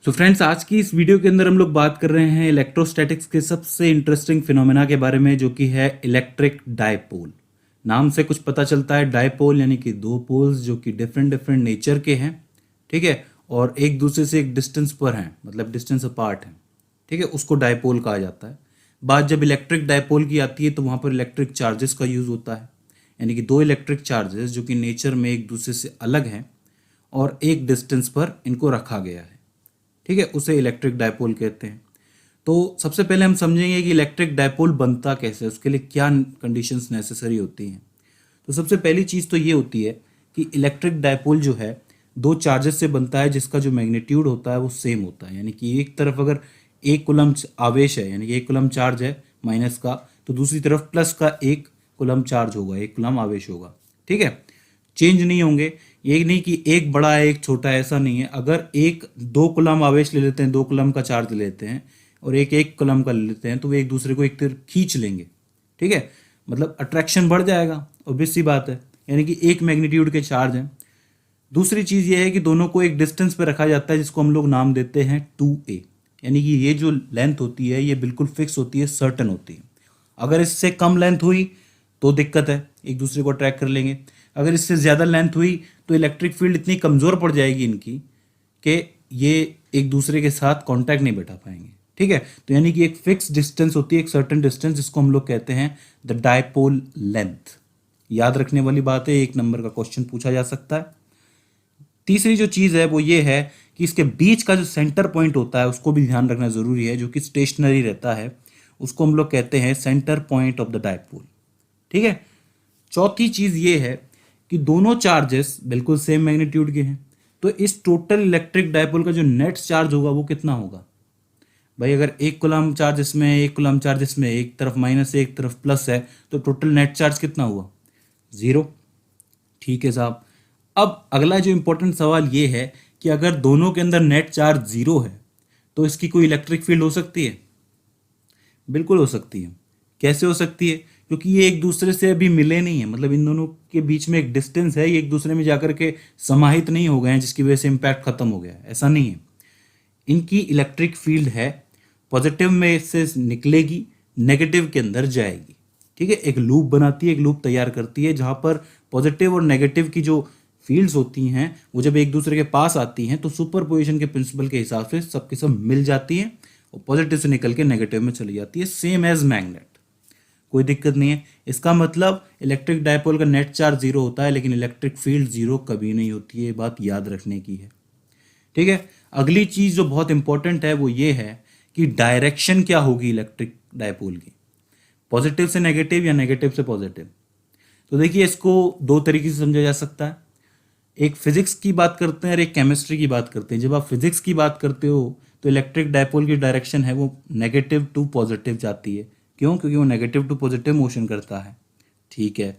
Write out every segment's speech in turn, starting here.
So friends, आज की इस वीडियो के अंदर हम लोग बात कर रहे हैं इलेक्ट्रोस्टैटिक्स के सबसे इंटरेस्टिंग फिनोमेना के बारे में, जो कि है इलेक्ट्रिक डायपोल। नाम से कुछ पता चलता है, डायपोल यानी कि दो पोल्स जो कि डिफरेंट डिफरेंट नेचर के हैं, ठीक है, और एक दूसरे से एक डिस्टेंस पर हैं, मतलब डिस्टेंस अपार्ट हैं, ठीक है, उसको डायपोल कहा जाता है। बात जब इलेक्ट्रिक डायपोल की आती है तो वहाँ पर इलेक्ट्रिक चार्जेस का यूज़ होता है, यानी कि दो इलेक्ट्रिक चार्जेस जो कि नेचर में एक दूसरे से अलग हैं और एक डिस्टेंस पर इनको रखा गया है, ठीक है, उसे इलेक्ट्रिक डायपोल कहते हैं। तो सबसे पहले हम समझेंगे कि इलेक्ट्रिक डायपोल बनता कैसे है, उसके लिए क्या कंडीशंस नेसेसरी होती हैं। तो सबसे पहली चीज़ तो ये होती है कि इलेक्ट्रिक डायपोल जो है दो चार्जेस से बनता है जिसका जो मैग्नीट्यूड होता है वो सेम होता है, यानी कि एक तरफ अगर एक कुलम आवेश है, यानी कि एक कुलम चार्ज है माइनस का, तो दूसरी तरफ प्लस का एक कुलम चार्ज होगा, एक कुलम आवेश होगा, ठीक है, चेंज नहीं होंगे। ये नहीं कि एक बड़ा है एक छोटा है, ऐसा नहीं है। अगर एक दो कुलम आवेश ले लेते हैं, दो कुलम का चार्ज लेते हैं और एक एक कुलम का ले लेते हैं, तो वे एक दूसरे को एक तरफ खींच लेंगे, ठीक है, मतलब अट्रैक्शन बढ़ जाएगा, ऑब्वियस सी बात है, यानी कि एक मैग्नीट्यूड के चार्ज हैं। दूसरी चीज़ ये है कि दोनों को एक डिस्टेंस पे रखा जाता है जिसको हम लोग नाम देते हैं 2a, यानी कि ये जो लेंथ होती है ये बिल्कुल फिक्स होती है, सर्टन होती है। अगर इससे कम लेंथ हुई तो दिक्कत है, एक दूसरे को अट्रैक्ट कर लेंगे। अगर इससे ज़्यादा लेंथ हुई तो इलेक्ट्रिक फील्ड इतनी कमज़ोर पड़ जाएगी इनकी कि ये एक दूसरे के साथ कांटेक्ट नहीं बैठा पाएंगे, ठीक है। तो यानी कि एक फिक्स डिस्टेंस होती है, एक सर्टेन डिस्टेंस, जिसको हम लोग कहते हैं द डायपोल लेंथ। याद रखने वाली बात है, एक नंबर का क्वेश्चन पूछा जा सकता है। तीसरी जो चीज़ है वो ये है कि इसके बीच का जो सेंटर पॉइंट होता है उसको भी ध्यान रखना ज़रूरी है, जो कि स्टेशनरी रहता है, उसको हम लोग कहते हैं centre point of the dipole, ठीक है। चौथी चीज़ ये है कि दोनों चार्जेस बिल्कुल सेम मैग्नीट्यूड के हैं, तो इस टोटल इलेक्ट्रिक डायपोल का जो नेट चार्ज होगा वो कितना होगा भाई। अगर एक कुलम चार्ज इसमें एक कुलम चार्ज इसमें, एक तरफ माइनस है एक तरफ प्लस है, तो टोटल नेट चार्ज कितना हुआ, 0, ठीक है साहब। अब अगला जो इंपॉर्टेंट सवाल ये है कि अगर दोनों के अंदर नेट चार्ज 0 है तो इसकी कोई इलेक्ट्रिक फील्ड हो सकती है, बिल्कुल हो सकती है। कैसे हो सकती है, क्योंकि ये एक दूसरे से अभी मिले नहीं है, मतलब इन दोनों के बीच में एक डिस्टेंस है, ये एक दूसरे में जाकर के समाहित नहीं हो गए हैं जिसकी वजह से इम्पैक्ट खत्म हो गया है, ऐसा नहीं है। इनकी इलेक्ट्रिक फील्ड है, पॉजिटिव में से निकलेगी, नेगेटिव के अंदर जाएगी, ठीक है, एक लूप बनाती है, एक लूप तैयार करती है जहाँ पर पॉजिटिव और नेगेटिव की जो फील्ड्स होती हैं वो जब एक दूसरे के पास आती हैं तो सुपरपोजिशन के प्रिंसिपल के हिसाब से सबके सब मिल जाती हैं और पॉजिटिव से निकल के नेगेटिव में चली जाती है, सेम एज मैग्नेट, कोई दिक्कत नहीं है। इसका मतलब इलेक्ट्रिक डायपोल का नेट चार्ज 0 होता है लेकिन इलेक्ट्रिक फील्ड 0 कभी नहीं होती है, ये बात याद रखने की है, ठीक है। अगली चीज़ जो बहुत इंपॉर्टेंट है वो ये है कि डायरेक्शन क्या होगी इलेक्ट्रिक डायपोल की, पॉजिटिव से नेगेटिव या नेगेटिव से पॉजिटिव। तो देखिए, इसको दो तरीके से समझा जा सकता है, एक फिजिक्स की बात करते हैं और एक केमिस्ट्री की बात करते हैं। जब आप फिजिक्स की बात करते हो तो इलेक्ट्रिक डायपोल की डायरेक्शन है वो नेगेटिव टू पॉजिटिव जाती है, क्यों, क्योंकि वो नेगेटिव टू पॉजिटिव मोशन करता है, ठीक है।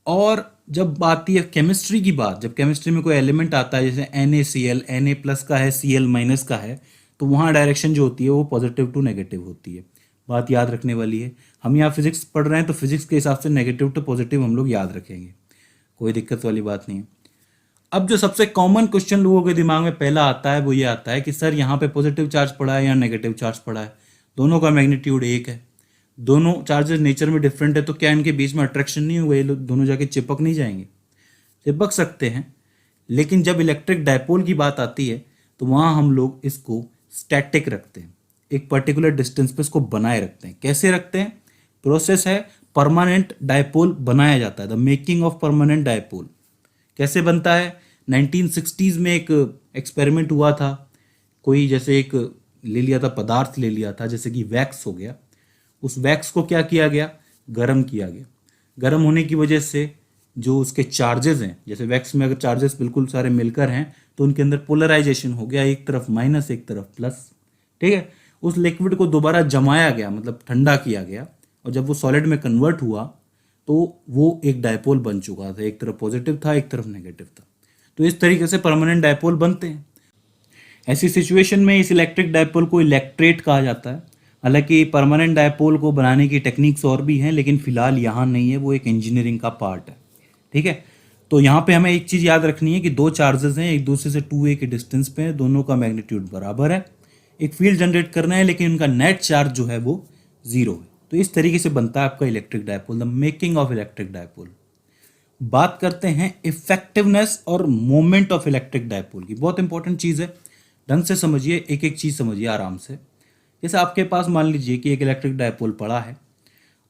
और जब आती है केमिस्ट्री की बात, जब केमिस्ट्री में कोई एलिमेंट आता है जैसे NaCl, Na प्लस का है, Cl माइनस का है, तो वहाँ डायरेक्शन जो होती है वो पॉजिटिव टू नेगेटिव होती है, बात याद रखने वाली है। हम यहाँ फिजिक्स पढ़ रहे हैं तो फिजिक्स के हिसाब से नेगेटिव टू पॉजिटिव हम लोग याद रखेंगे, कोई दिक्कत वाली बात नहीं है। अब जो सबसे कॉमन क्वेश्चन लोगों के दिमाग में पहला आता है वो ये आता है कि सर यहाँ पे पॉजिटिव चार्ज पड़ा है या नेगेटिव चार्ज पड़ा है, दोनों का मैग्नीट्यूड एक है, दोनों चार्जेस नेचर में डिफरेंट है, तो क्या इनके बीच में अट्रैक्शन नहीं होगा, ये लोग दोनों जाके चिपक नहीं जाएंगे। चिपक सकते हैं, लेकिन जब इलेक्ट्रिक डायपोल की बात आती है तो वहाँ हम लोग इसको स्टैटिक रखते हैं, एक पर्टिकुलर डिस्टेंस पे इसको बनाए रखते हैं। कैसे रखते हैं, प्रोसेस है, परमानेंट डायपोल बनाया जाता है, the making of permanent dipole. कैसे बनता है, 1960s में एक एक्सपेरिमेंट हुआ था, कोई जैसे एक ले लिया था, पदार्थ ले लिया था, जैसे कि वैक्स हो गया, उस वैक्स को क्या किया गया, गर्म किया गया। गर्म होने की वजह से जो उसके चार्जेस हैं, जैसे वैक्स में अगर चार्जेस बिल्कुल सारे मिलकर हैं तो उनके अंदर पोलराइजेशन हो गया, एक तरफ माइनस एक तरफ प्लस, ठीक है। उस लिक्विड को दोबारा जमाया गया, मतलब ठंडा किया गया, और जब वो सॉलिड में कन्वर्ट हुआ तो वो एक डायपोल बन चुका था, एक तरफ पॉजिटिव था एक तरफ नेगेटिव था। तो इस तरीके से परमानेंट डायपोल बनते हैं। ऐसी सिचुएशन में इस इलेक्ट्रिक डायपोल को इलेक्ट्रेट कहा जाता है। हालांकि परमानेंट डायपोल को बनाने की टेक्निक्स और भी हैं, लेकिन फिलहाल यहाँ नहीं है, वो एक इंजीनियरिंग का पार्ट है, ठीक है। तो यहाँ पे हमें एक चीज़ याद रखनी है कि दो चार्जेस हैं, एक दूसरे से 2a के डिस्टेंस पे हैं, दोनों का मैग्नीट्यूड बराबर है, एक फील्ड जनरेट करना है लेकिन उनका नेट चार्ज जो है वो 0 है। तो इस तरीके से बनता है आपका electric dipole, the making of electric dipole. बात करते हैं इफेक्टिवनेस और मोमेंट ऑफ इलेक्ट्रिक डायपोल की। बहुत इंपॉर्टेंट चीज़ है, ढंग से समझिए, एक एक चीज़ समझिए आराम से। जैसे आपके पास मान लीजिए कि एक इलेक्ट्रिक डायपोल पड़ा है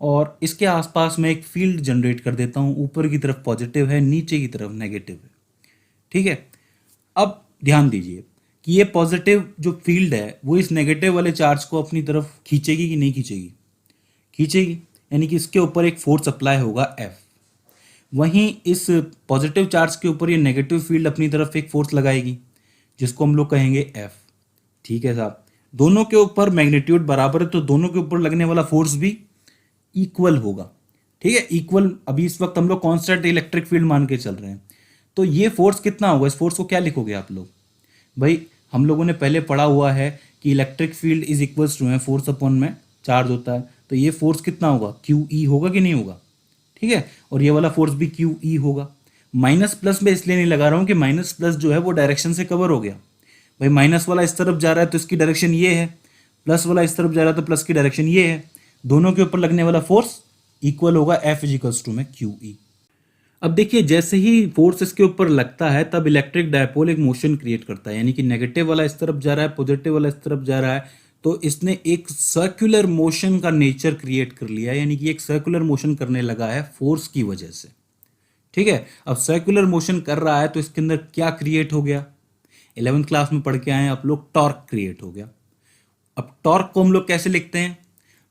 और इसके आसपास मैं एक फील्ड जनरेट कर देता हूँ, ऊपर की तरफ पॉजिटिव है, नीचे की तरफ नेगेटिव है, ठीक है। अब ध्यान दीजिए कि ये पॉजिटिव जो फील्ड है वो इस नेगेटिव वाले चार्ज को अपनी तरफ खींचेगी कि नहीं खींचेगी? खींचेगी, यानी कि इसके ऊपर एक फोर्स अप्लाई होगा F। वहीं इस पॉजिटिव चार्ज के ऊपर ये नेगेटिव फील्ड अपनी तरफ एक फोर्स लगाएगी जिसको हम लोग कहेंगे F, ठीक है साहब। दोनों के ऊपर मैग्नीट्यूड बराबर है तो दोनों के ऊपर लगने वाला फोर्स भी इक्वल होगा, ठीक है, इक्वल। अभी इस वक्त हम लोग कांस्टेंट इलेक्ट्रिक फील्ड मान के चल रहे हैं, तो ये फोर्स कितना होगा? इस फोर्स को क्या लिखोगे आप लोग? भाई हम लोगों ने पहले पढ़ा हुआ है कि electric field is equals to है फोर्स अपॉन में चार्ज होता है, तो ये फोर्स कितना होगा? क्यू ई होगा कि नहीं होगा? ठीक है, और ये वाला फोर्स भी क्यू ई होगा। माइनस प्लस में इसलिए नहीं लगा रहा हूँ कि माइनस प्लस जो है वो डायरेक्शन से कवर हो गया। भाई माइनस वाला इस तरफ जा रहा है तो इसकी डायरेक्शन ये है, प्लस वाला इस तरफ जा रहा है तो प्लस की डायरेक्शन ये है, दोनों के ऊपर लगने वाला फोर्स इक्वल होगा, F इजिकल्स टू में क्यू ई। अब देखिए जैसे ही फोर्स इसके ऊपर लगता है तब इलेक्ट्रिक डायपोल एक मोशन क्रिएट करता है, यानी कि नेगेटिव वाला इस तरफ जा रहा है, पॉजिटिव वाला इस तरफ जा रहा है, तो इसने एक सर्कुलर मोशन का नेचर क्रिएट कर लिया है, यानी कि एक सर्कुलर मोशन करने लगा है फोर्स की वजह से, ठीक है। अब सर्कुलर मोशन कर रहा है तो इसके अंदर क्या क्रिएट हो गया? 11th क्लास में पढ़ के आए आप लोग, टॉर्क क्रिएट हो गया। अब टॉर्क को हम लोग कैसे लिखते हैं?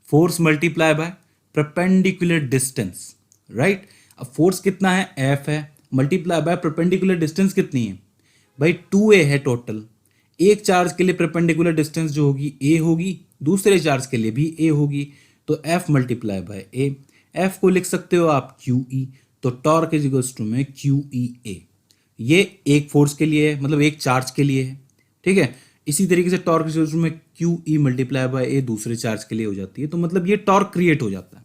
Force multiply by perpendicular distance, right. अब फोर्स कितना है? F है, मल्टीप्लाई बाय परपेंडिकुलर डिस्टेंस कितनी है? भाई 2a है टोटल। एक चार्ज के लिए परपेंडिकुलर डिस्टेंस जो होगी a होगी, दूसरे चार्ज के लिए भी a होगी, तो F multiply by a। F को लिख सकते हो आप QE, तो टॉर्क इज इक्वल्स टू में QEA। ये एक फोर्स के लिए है, मतलब एक चार्ज के लिए है, ठीक है। इसी तरीके से टॉर्क इज इक्वल्स टू में QE मल्टीप्लाई बाय a दूसरे चार्ज के लिए हो जाती है, तो मतलब ये टॉर्क क्रिएट हो जाता है।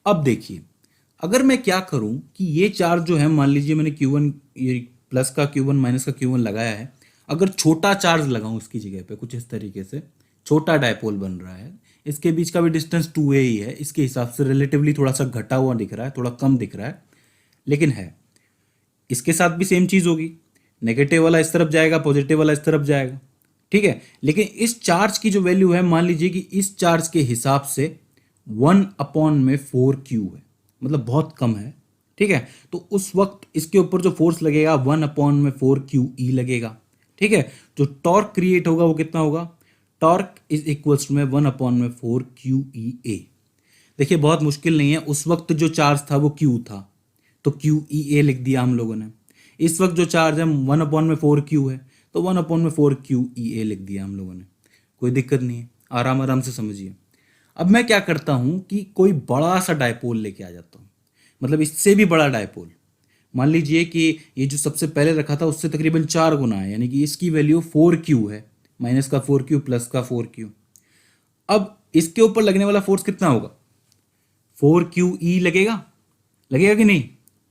अब देखिए अगर मैं क्या करूं कि ये चार्ज जो है, मान लीजिए मैंने Q1 ये प्लस का Q1 माइनस का Q1 लगाया है, अगर छोटा चार्ज लगाऊं इसकी जगह पे कुछ इस तरीके से, छोटा डायपोल बन रहा है, इसके बीच का भी डिस्टेंस 2a ही है, इसके हिसाब से रिलेटिवली थोड़ा सा घटा हुआ दिख रहा है, थोड़ा कम दिख रहा है, लेकिन है। इसके साथ भी सेम चीज़ होगी, नेगेटिव वाला इस तरफ जाएगा, पॉजिटिव वाला इस तरफ जाएगा, ठीक है। लेकिन इस चार्ज की जो वैल्यू है, मान लीजिए कि इस चार्ज के हिसाब से 1/4Q है, मतलब बहुत कम है, ठीक है। तो उस वक्त इसके ऊपर जो फोर्स लगेगा 1/4QE लगेगा, ठीक है। जो टॉर्क क्रिएट होगा वो कितना होगा? टॉर्क इज इक्वल्स टू में 1/4QEA। देखिए बहुत मुश्किल नहीं है, उस वक्त जो चार्ज था वो Q था तो QEA लिख दिया हम लोगों ने। इस वक्त जो चार्ज है 1/4Q है तो 1/4QEA लिख दिया हम लोगों ने। कोई दिक्कत नहीं है, आराम आराम से समझिए। अब मैं क्या करता हूं कि कोई बड़ा सा डायपोल लेके आ जाता हूं, मतलब इससे भी बड़ा डायपोल। मान लीजिए कि ये जो सबसे पहले रखा था उससे तकरीबन 4 गुना है, यानी कि इसकी वैल्यू 4Q है, माइनस का 4Q प्लस का 4Q। अब इसके ऊपर लगने वाला फोर्स कितना होगा? 4QE लगेगा, लगेगा कि नहीं?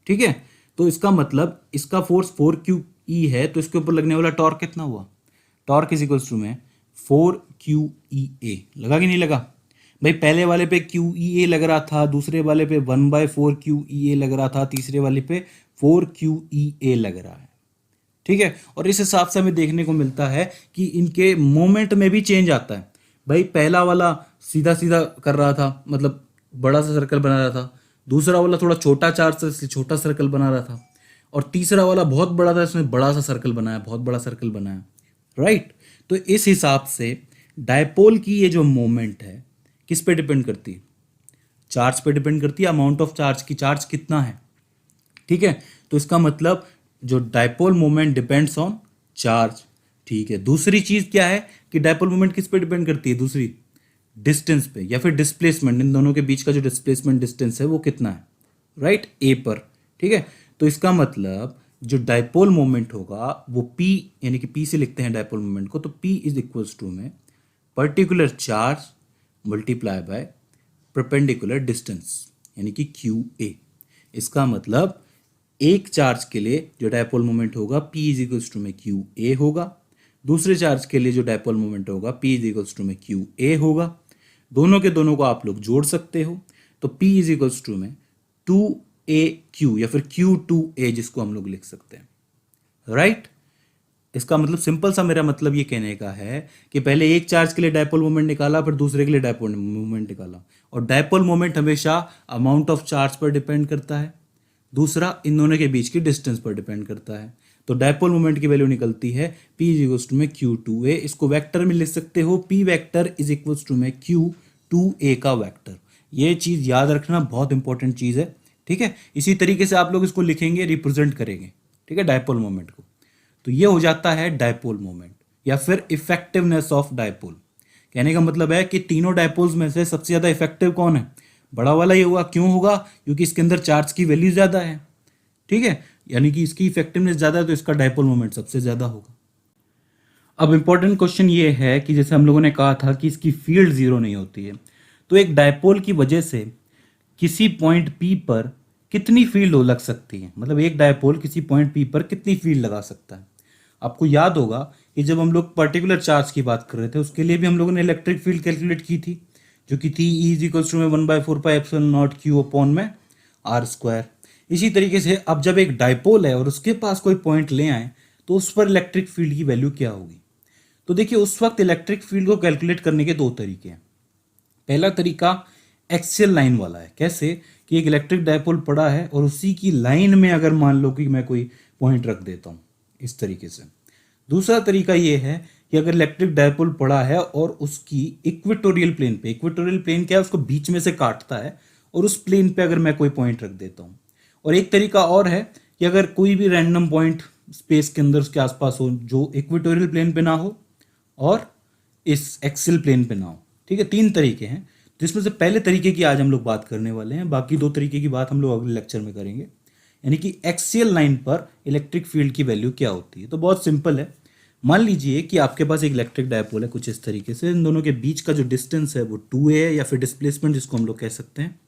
ठीक है, तो इसका मतलब इसका फोर्स 4QE है, तो इसके ऊपर लगने वाला टॉर्क कितना हुआ? टॉर्क इज इक्वल्स टू में 4QEA। लगा कि नहीं लगा? भाई पहले वाले पे QEA लग रहा था, दूसरे वाले पे 1/4QEA लग रहा था, तीसरे वाले पे 4QEA लग रहा है, ठीक है। और इस हिसाब से हमें देखने को मिलता है कि इनके मोमेंट में भी चेंज आता है। भाई पहला वाला सीधा सीधा कर रहा था, मतलब बड़ा सा सर्कल बना रहा था, दूसरा वाला थोड़ा छोटा चार्ज था इसलिए छोटा सर्कल बना रहा था, और तीसरा वाला बहुत बड़ा था इसमें बड़ा सा सर्कल बनाया, बहुत बड़ा सर्कल बनाया, राइट। तो इस हिसाब से डायपोल की ये जो मोमेंट है किस पे डिपेंड करती है? चार्ज पे डिपेंड करती है, अमाउंट ऑफ चार्ज की, चार्ज कितना है, ठीक है। तो इसका मतलब जो dipole moment depends on charge, ठीक है। दूसरी चीज क्या है कि डायपोल मोमेंट किस पे डिपेंड करती है? दूसरी डिस्टेंस पे या फिर डिस्प्लेसमेंट, इन दोनों के बीच का जो डिस्प्लेसमेंट डिस्टेंस है वो कितना है, राइट, ए पर, ठीक है। तो इसका मतलब जो डायपोल मोमेंट होगा वो P, यानी कि P से लिखते हैं डायपोल मोमेंट को, तो P इज इक्वल्स टू में particular charge multiply by perpendicular distance, यानी कि QA। इसका मतलब एक चार्ज के लिए जो डायपोल मोमेंट होगा P इज इक्वल्स टू में क्यू ए होगा, दूसरे चार्ज के लिए जो डायपोल मोमेंट होगा P इज इक्वल्स टू में क्यू ए होगा। दोनों के दोनों को आप लोग जोड़ सकते हो, तो P इज इक्वल्स टू में 2AQ या फिर Q2A जिसको हम लोग लिख सकते हैं, राइट। इसका मतलब सिंपल सा मेरा मतलब ये कहने का है कि पहले एक चार्ज के लिए डायपोल मोमेंट निकाला, फिर दूसरे के लिए डायपोल मोमेंट निकाला, और डायपोल मोमेंट हमेशा अमाउंट ऑफ चार्ज पर डिपेंड करता है, दूसरा इन दोनों के बीच की डिस्टेंस पर डिपेंड करता है। तो डायपोल मोमेंट की वैल्यू निकलती है P इज इक्वल्स टू में Q2A। इसको वेक्टर में लिख सकते हो, P vector is equals to में Q2A का वेक्टर। ये चीज़ याद रखना बहुत इंपॉर्टेंट चीज़ है, ठीक है। इसी तरीके से आप लोग इसको लिखेंगे, रिप्रेजेंट करेंगे, ठीक है, डायपोल मोमेंट को। तो ये हो जाता है डायपोल मोमेंट या फिर इफेक्टिवनेस ऑफ डायपोल। कहने का मतलब है कि तीनों डायपोल्स में से सबसे ज़्यादा इफेक्टिव कौन है? बड़ा वाला ही होगा। क्यों होगा? क्योंकि इसके अंदर चार्ज की वैल्यू ज़्यादा है, ठीक है, यानी कि इसकी इफेक्टिवनेस ज़्यादा है, तो इसका डायपोल मोमेंट सबसे ज़्यादा होगा। अब इंपॉर्टेंट क्वेश्चन ये है कि जैसे हम लोगों ने कहा था कि इसकी फील्ड जीरो नहीं होती है, तो एक डायपोल की वजह से किसी पॉइंट P पर कितनी फील्ड हो लग सकती है, मतलब एक डायपोल किसी पॉइंट P पर कितनी फील्ड लगा सकता है। आपको याद होगा कि जब हम लोग पर्टिकुलर चार्ज की बात कर रहे थे उसके लिए भी हम लोगों ने इलेक्ट्रिक फील्ड कैलकुलेट की थी, जो कि थी E इज इक्वल्स टू में 1/4πε0 Q अपॉन में R स्क्वायर। इसी तरीके से अब जब एक डायपोल है और उसके पास कोई पॉइंट ले आए तो उस पर इलेक्ट्रिक फील्ड की वैल्यू क्या होगी। तो देखिए, उस वक्त इलेक्ट्रिक फील्ड को कैलकुलेट करने के दो तरीके हैं। पहला तरीका एक्सियल लाइन वाला है। कैसे? कि एक इलेक्ट्रिक डायपोल पड़ा है और उसी की लाइन में अगर मान लो कि मैं कोई पॉइंट रख देता हूँ इस तरीके से। दूसरा तरीका ये है कि अगर इलेक्ट्रिक डायपोल पड़ा है और उसकी इक्वेटोरियल प्लेन पे, इक्वेटोरियल प्लेन क्या है, उसको बीच में से काटता है, और उस प्लेन पे अगर मैं कोई पॉइंट रख देता हूँ। और एक तरीका और है कि अगर कोई भी रैंडम पॉइंट स्पेस के अंदर उसके आसपास हो जो इक्वेटोरियल प्लेन पे ना हो और इस एक्सियल प्लेन पे ना हो, ठीक है। तीन तरीके हैं, जिसमें से पहले तरीके की आज हम लोग बात करने वाले हैं, बाकी दो तरीके की बात हम लोग अगले लेक्चर में करेंगे। यानी कि एक्सियल लाइन पर इलेक्ट्रिक फील्ड की वैल्यू क्या होती है। तो बहुत सिंपल है। मान लीजिए कि आपके पास एक इलेक्ट्रिक डायपोल है कुछ इस तरीके से, इन दोनों के बीच का जो डिस्टेंस है वो 2a है या फिर डिस्प्लेसमेंट जिसको हम लोग कह सकते हैं,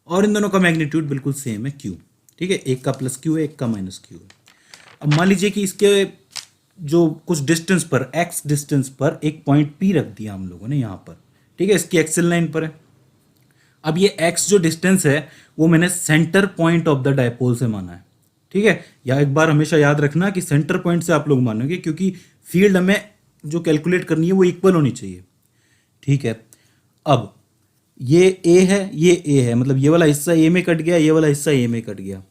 और इन दोनों का मैग्नीट्यूड बिल्कुल सेम है q, ठीक है। एक का प्लस q है, एक का माइनस q है। अब मान लीजिए कि इसके जो कुछ डिस्टेंस पर, x डिस्टेंस पर एक पॉइंट p रख दिया हम लोगों ने यहाँ पर, ठीक है, इसकी एक्सियल लाइन पर है। अब ये x जो डिस्टेंस है वो मैंने centre point of the dipole से माना है, ठीक है। या एक बार हमेशा याद रखना कि सेंटर पॉइंट से आप लोग मानोगे, क्योंकि फील्ड हमें जो कैलकुलेट करनी है वो इक्वल होनी चाहिए, ठीक है। अब ये a है, ये a है, मतलब ये वाला हिस्सा a में कट गया, ये वाला हिस्सा a में कट गया।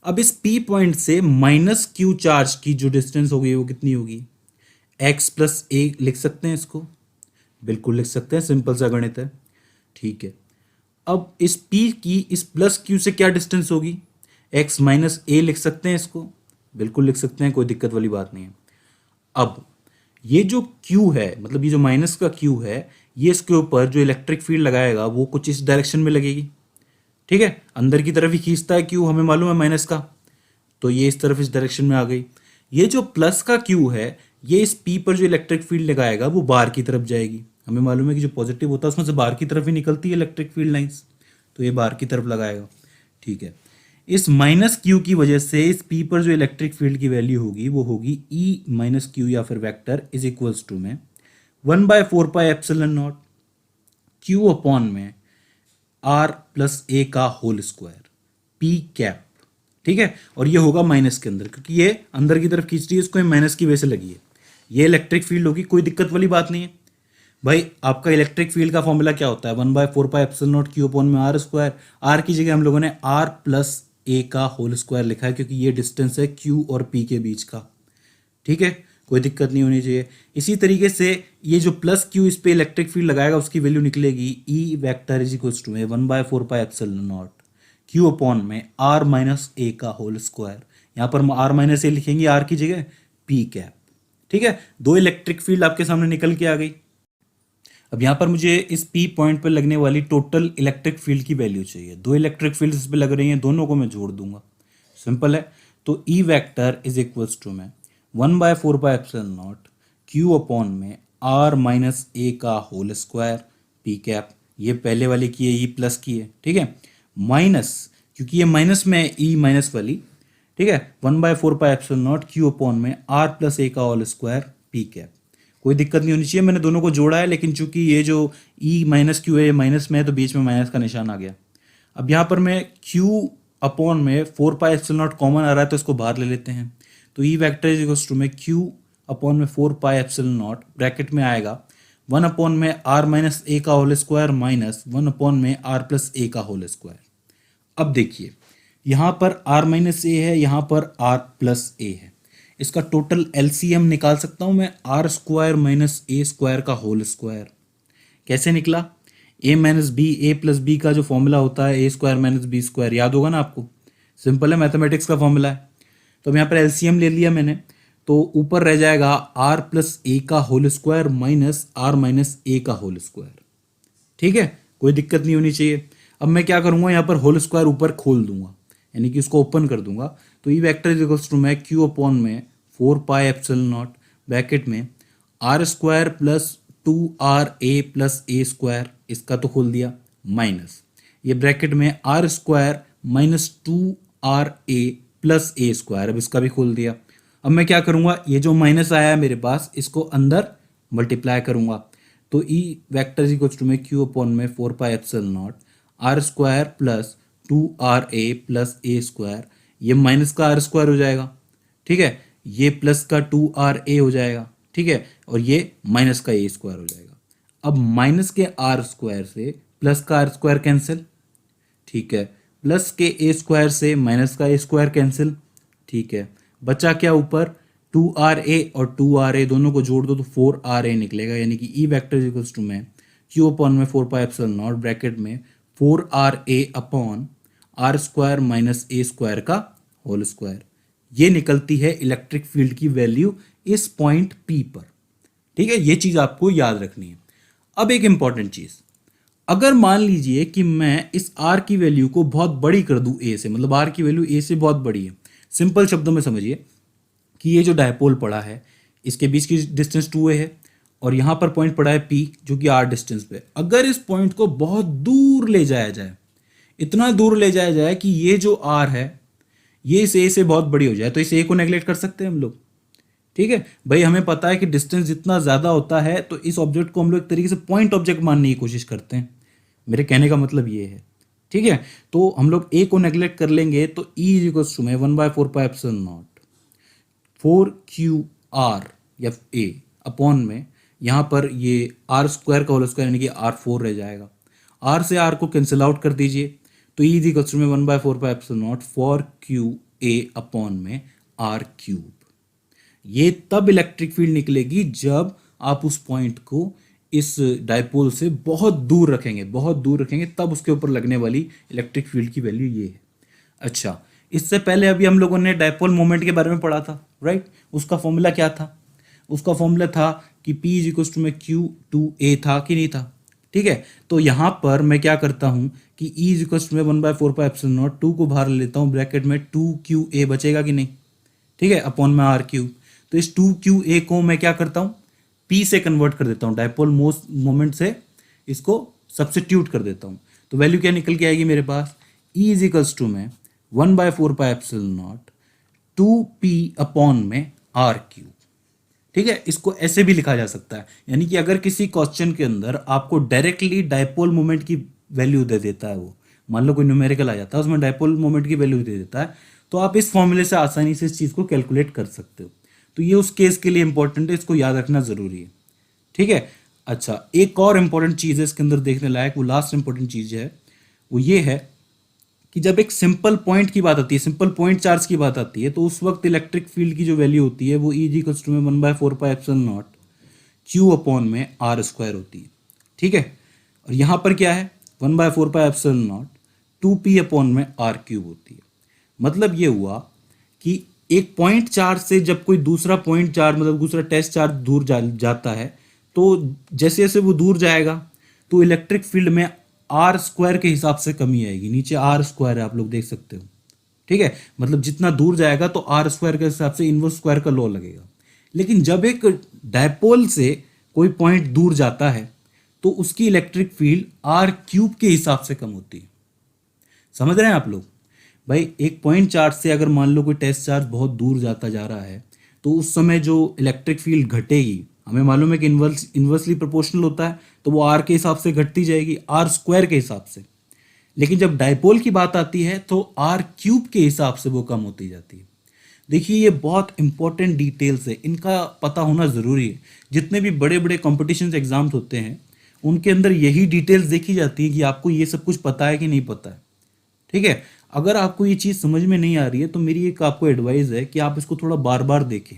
अब इस p पॉइंट से माइनस q चार्ज की जो डिस्टेंस होगी वो कितनी होगी? x प्लस a लिख सकते हैं इसको, बिल्कुल लिख सकते हैं, सिंपल सा गणित है, ठीक है। अब इस p की इस प्लस q से क्या डिस्टेंस होगी? x माइनस a लिख सकते हैं इसको, बिल्कुल लिख सकते हैं, कोई दिक्कत वाली बात नहीं है। अब ये जो q है, मतलब ये जो माइनस का q है, ये इसके ऊपर जो इलेक्ट्रिक फील्ड लगाएगा वो कुछ इस डायरेक्शन में लगेगी, ठीक है। अंदर की तरफ ही खींचता है q, हमें मालूम है माइनस का, तो ये इस तरफ इस डायरेक्शन में आ गई। ये जो प्लस का q है, ये इस p पर जो इलेक्ट्रिक फील्ड लगाएगा वो बाहर की तरफ जाएगी। हमें मालूम है कि जो पॉजिटिव होता है उसमें से बाहर की तरफ ही निकलती है इलेक्ट्रिक फील्ड लाइंस, तो ये बाहर की तरफ लगाएगा, ठीक है। इस माइनस क्यू की वजह से इस पी पर जो इलेक्ट्रिक फील्ड की वैल्यू होगी वो होगी ई माइनस क्यू या फिर वेक्टर इज इक्वल्स टू में 1/4πε0 क्यू अपॉन में आर प्लस ए का होल स्क्वायर पी कैप, ठीक है। और ये होगा माइनस के अंदर, क्योंकि ये अंदर की तरफ खींच रही है, इसको माइनस की वजह से लगी है। ये इलेक्ट्रिक फील्ड होगी, कोई दिक्कत वाली बात नहीं है भाई। आपका इलेक्ट्रिक फील्ड का फॉर्मूला क्या होता है? 1/4πε0 क्यू अपॉन में आर स्क्वायर। आर की जगह हम लोगों ने आर प्लस ए का होल स्क्वायर लिखा है, क्योंकि ये डिस्टेंस है क्यू और पी के बीच का, ठीक है, कोई दिक्कत नहीं होनी चाहिए। इसी तरीके से ये जो प्लस क्यू इस पे इलेक्ट्रिक फील्ड लगाएगा उसकी वैल्यू निकलेगी E vector is equals to में 1/4πε0 क्यू अपॉन में आर माइनस ए का होल स्क्वायर। यहाँ पर आर माइनस ए लिखेंगे आर की जगह पी कैप, ठीक है। दो इलेक्ट्रिक फील्ड आपके सामने निकल के आ गई। अब यहाँ पर मुझे इस P पॉइंट पर लगने वाली टोटल इलेक्ट्रिक फील्ड की वैल्यू चाहिए। दो इलेक्ट्रिक फील्ड इस पर लग रही हैं, दोनों को मैं जोड़ दूंगा, सिंपल है। तो E vector is equals to में 1/4πε0 क्यू अपॉन में आर माइनस ए का होल स्क्वायर पी कैप। ये पहले वाले की है, ई प्लस की है, ठीक है, माइनस, क्योंकि ये माइनस में ई माइनस वाली, ठीक है, 1/4πε0 Q अपॉन में R प्लस ए का होल स्क्वायर पी कैप। कोई दिक्कत नहीं होनी चाहिए, मैंने दोनों को जोड़ा है, लेकिन चूंकि ये जो E माइनस क्यू है ये माइनस में है तो बीच में माइनस का निशान आ गया। अब यहाँ पर मैं Q अपॉन में 4πε0 कॉमन आ रहा है तो इसको बाहर ले लेते हैं। तो E vector is equals to में Q अपॉन में 4πε0 ब्रैकेट में आएगा 1 अपॉन में R माइनस ए का होल स्क्वायर माइनस 1 अपॉन में R प्लस ए का होल स्क्वायर। अब देखिए यहाँ पर R माइनस ए है, यहाँ पर R प्लस ए है, इसका टोटल एलसीएम निकाल सकता हूँ मैं R square minus A square का होल स्क्वायर। कैसे निकला? ए माइनस बी, ए प्लस बी का जो फॉर्मूला होता है ए स्क्वायर माइनस बी स्क्वायर, याद होगा ना आपको, सिंपल है, मैथमेटिक्स का फॉर्मूला है। तो अब यहाँ पर एलसीएम ले लिया मैंने, तो ऊपर रह जाएगा R प्लस ए का whole square minus R minus A का होल स्क्वायर। ठीक है, कोई दिक्कत नहीं होनी चाहिए। अब मैं क्या करूँगा, यहाँ पर होल स्क्वायर ऊपर खोल दूंगा, यानी कि उसको ओपन कर दूंगा। तो E vector is equals to मैं Q अपॉन में 4πε0 ब्रैकेट में R square plus 2RA plus A square, इसका तो खोल दिया, माइनस ये ब्रैकेट में R square minus 2RA plus A square, अब इसका भी खोल दिया। अब मैं क्या करूँगा, ये जो माइनस आया है मेरे पास इसको अंदर मल्टीप्लाई करूँगा। तो E vector is equals to में Q अपॉन में 4πε0 R square plus 2RA plus A square, ये माइनस का R स्क्वायर हो जाएगा, ठीक है, ये प्लस का 2RA हो जाएगा, ठीक है, और ये माइनस का ए स्क्वायर हो जाएगा। अब माइनस के R स्क्वायर से प्लस का R स्क्वायर कैंसिल, ठीक है, प्लस के ए स्क्वायर से माइनस का ए स्क्वायर कैंसिल, ठीक है, बचा क्या ऊपर 2RA और 2RA दोनों को जोड़ दो तो 4RA निकलेगा, यानी कि E vector is equals to में Q अपॉन में 4πε0 ब्रैकेट में 4RA upon R square minus A square का होल स्क्वायर। ये निकलती है इलेक्ट्रिक फील्ड की वैल्यू इस पॉइंट P पर। ठीक है, ये चीज आपको याद रखनी है। अब एक इंपॉर्टेंट चीज, अगर मान लीजिए कि मैं इस R की वैल्यू को बहुत बड़ी कर दूं A से, मतलब R की वैल्यू A से बहुत बड़ी है, सिंपल शब्दों में समझिए कि ये जो डायपोल पड़ा है इसके बीच की डिस्टेंस 2a है और यहाँ पर पॉइंट पड़ा है P जो कि R डिस्टेंस पे। अगर इस पॉइंट को बहुत दूर ले जाया जाए, इतना दूर ले जाया जाए कि ये जो R है ये इस A से बहुत बड़ी हो जाए, तो इस A को नेगलेक्ट कर सकते हैं हम लोग। ठीक है भाई, हमें पता है कि डिस्टेंस जितना ज़्यादा होता है तो इस ऑब्जेक्ट को हम लोग एक तरीके से पॉइंट ऑब्जेक्ट मानने की कोशिश करते हैं, मेरे कहने का मतलब ये है। ठीक है, तो हम लोग A को नेगलेक्ट कर लेंगे तो E इज इक्वल्स टू में 1/4πε0 4QR या A अपॉन में यहाँ पर ये R स्क्वायर का होल स्क्वायर यानी कि R4 रह जाएगा। R से R को कैंसिल आउट कर दीजिए तो E इज इक्वल्स टू में 1/4πε0 4QA अपॉन में R क्यूब। ये तब इलेक्ट्रिक फील्ड निकलेगी जब आप उस पॉइंट को इस डायपोल से बहुत दूर रखेंगे, बहुत दूर रखेंगे, तब उसके ऊपर लगने वाली इलेक्ट्रिक फील्ड की वैल्यू ये है। अच्छा, इससे पहले अभी हम लोगों ने डायपोल मोमेंट के बारे में पढ़ा था, राइट? उसका फॉर्मूला क्या था? उसका फॉर्मूला था कि P इज इक्वल टू में Q2A था कि नहीं था? ठीक है, तो यहाँ पर मैं क्या करता हूँ कि E इज इक्वल टू में 1/4πε0 2 को बाहर लेता हूँ, ब्रैकेट में 2QA बचेगा कि नहीं? ठीक है, अपॉन में R क्यूब। तो इस 2QA को मैं क्या करता हूँ, P से कन्वर्ट कर देता हूँ, डायपोल मोमेंट से इसको सब्स्टिट्यूट कर देता हूँ। तो वैल्यू क्या निकल के आएगी मेरे पास? E इज इक्वल्स टू में 1/4πε0 2P अपॉन में R क्यूब। ठीक है, इसको ऐसे भी लिखा जा सकता है, यानी कि अगर किसी क्वेश्चन के अंदर आपको डायरेक्टली डायपोल मोमेंट की वैल्यू दे देता है, वो मान लो कोई न्यूमेरिकल आ जाता है उसमें डायपोल मोमेंट की वैल्यू दे देता है, तो आप इस फॉर्मूले से आसानी से इस चीज़ को कैलकुलेट कर सकते हो। तो ये उस केस के लिए इंपॉर्टेंट है, इसको याद रखना जरूरी है। ठीक है, अच्छा, एक और इंपॉर्टेंट चीज़ है इसके अंदर देखने लायक, वो लास्ट इंपॉर्टेंट चीज़ है, वो ये है कि जब एक सिंपल पॉइंट की बात आती है, सिंपल पॉइंट चार्ज की बात आती है, तो उस वक्त इलेक्ट्रिक फील्ड की जो वैल्यू होती है वो E इज इक्वल्स टू में 1/4πε0 Q अपॉन में R स्क्वायर होती है। ठीक है, और यहाँ पर क्या है 1/4πε0 2P अपॉन में R क्यूब होती है। मतलब ये हुआ कि एक पॉइंट चार्ज से जब कोई दूसरा पॉइंट चार्ज, मतलब दूसरा टेस्ट चार्ज दूर जाता है, तो जैसे जैसे वो दूर जाएगा तो इलेक्ट्रिक फील्ड में R स्क्वायर के हिसाब से कमी आएगी। नीचे R स्क्वायर है, आप लोग देख सकते हो। ठीक है, मतलब जितना दूर जाएगा तो R स्क्वायर के हिसाब से इनवर्स स्क्वायर का लॉ लगेगा। लेकिन जब एक डायपोल से कोई पॉइंट दूर जाता है तो उसकी इलेक्ट्रिक फील्ड R क्यूब के हिसाब से कम होती है। समझ रहे हैं आप लोग? भाई एक पॉइंट चार्ज से अगर मान लो कोई टेस्ट चार्ज बहुत दूर जाता जा रहा है तो उस समय जो इलेक्ट्रिक फील्ड घटेगी, हमें मालूम है कि इन्वर्सली प्रोपोर्शनल होता है, तो वो आर के हिसाब से घटती जाएगी, आर स्क्वायर के हिसाब से। लेकिन जब डायपोल की बात आती है तो आर क्यूब के हिसाब से वो कम होती जाती है। देखिए ये बहुत इंपॉर्टेंट डिटेल्स है, इनका पता होना ज़रूरी है। जितने भी बड़े बड़े कॉम्पिटिशन एग्जाम्स होते हैं उनके अंदर यही डिटेल्स देखी जाती है कि आपको ये सब कुछ पता है कि नहीं पता है। ठीक है, अगर आपको ये चीज़ समझ में नहीं आ रही है तो मेरी एक आपको एडवाइस है कि आप इसको थोड़ा बार बार देखें।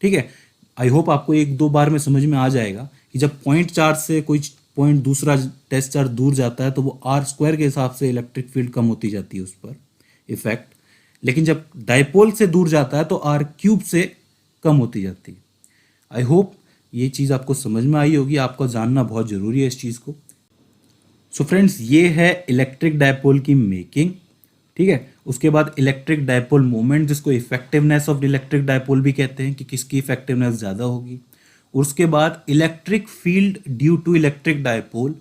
ठीक है, आई होप आपको एक दो बार में समझ में आ जाएगा कि जब पॉइंट चार्ज से कोई पॉइंट दूसरा टेस्ट चार्ज दूर जाता है तो वो आर स्क्वायर के हिसाब से इलेक्ट्रिक फील्ड कम होती जाती है उस पर इफेक्ट। लेकिन जब डायपोल से दूर जाता है तो आर क्यूब से कम होती जाती है। आई होप ये चीज़ आपको समझ में आई होगी, आपको जानना बहुत ज़रूरी है इस चीज़ को। सो फ्रेंड्स, ये है इलेक्ट्रिक डायपोल की मेकिंग। ठीक है, उसके बाद इलेक्ट्रिक डायपोल मोमेंट, जिसको इफेक्टिवनेस ऑफ इलेक्ट्रिक डायपोल भी कहते हैं कि किसकी इफेक्टिवनेस ज़्यादा होगी। और उसके बाद electric field due to electric dipole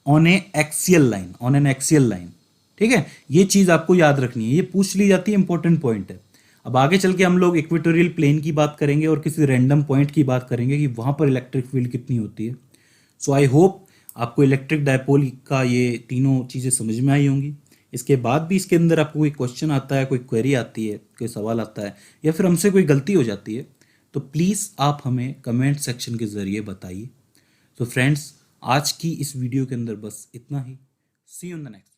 on a axial line, on an axial line. ठीक है, ये चीज़ आपको याद रखनी है, ये पूछ ली जाती है, इंपॉर्टेंट पॉइंट है। अब आगे चल के हम लोग इक्वेटोरियल प्लेन की बात करेंगे और किसी रैंडम पॉइंट की बात करेंगे कि वहाँ पर इलेक्ट्रिक फील्ड कितनी होती है। सो आई होप आपको इलेक्ट्रिक डायपोल का ये तीनों चीज़ें समझ में आई होंगी। इसके बाद भी इसके अंदर आपको कोई क्वेश्चन आता है, कोई क्वेरी आती है, कोई सवाल आता है, या फिर हमसे कोई गलती हो जाती है, तो प्लीज़ आप हमें कमेंट सेक्शन के ज़रिए बताइए। तो फ्रेंड्स, आज की इस वीडियो के अंदर बस इतना ही। सी यू इन द नेक्स्ट।